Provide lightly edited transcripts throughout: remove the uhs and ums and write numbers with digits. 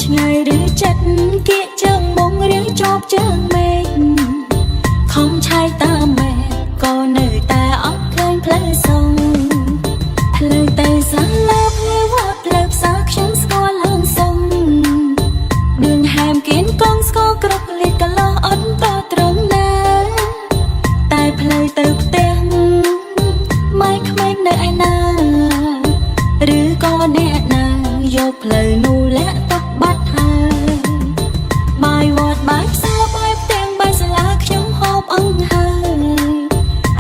ឆ្ងាយឬចិត្តគៀកជើងមុងឬជាប់ជើងមេឃខំឆាយតាមមេក៏នៅតែអត់ឃើញផ្លូវសុងផ្លូវទៅសាលាផ្លូវវត្តផ្លូវផ្សារខ្ញុំស្គាល់ឡើងសុំឌឿងហែមគៀនកងស្គរក្រកលិតកលោះអត់តត្រង់ណាតែផ្លូវទៅផ្ទះម៉ែក្មេងនៅឯណាឬក៏អ្នកណាយកផ្លូវនោះលាក់ទុកបាត់ហើយបាយវត្តបាយផ្សារបាយផ្ទាំងបាយសាលាខ្ញុំហូបអង្ហើយ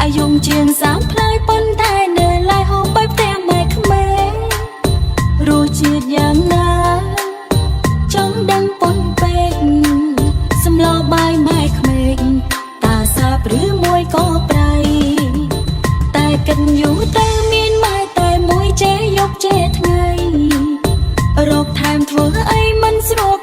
អាយុជាង30ផ្លូវប៉ុន្តែនៅឡើយហូបបាយផ្ទាំងម៉ែក្មេងរសជាតិយ៉ាងណាចង់ដឹងប៉ុនពេកសម្លបាយម៉ែក្មេងតាសាបឬមួយក៏ប្រៃតែកិនយូរទៅមានម៉ែតែមួយចេះយកចេះថ្ងៃរកថែមធ្វើអីមិនស្រួល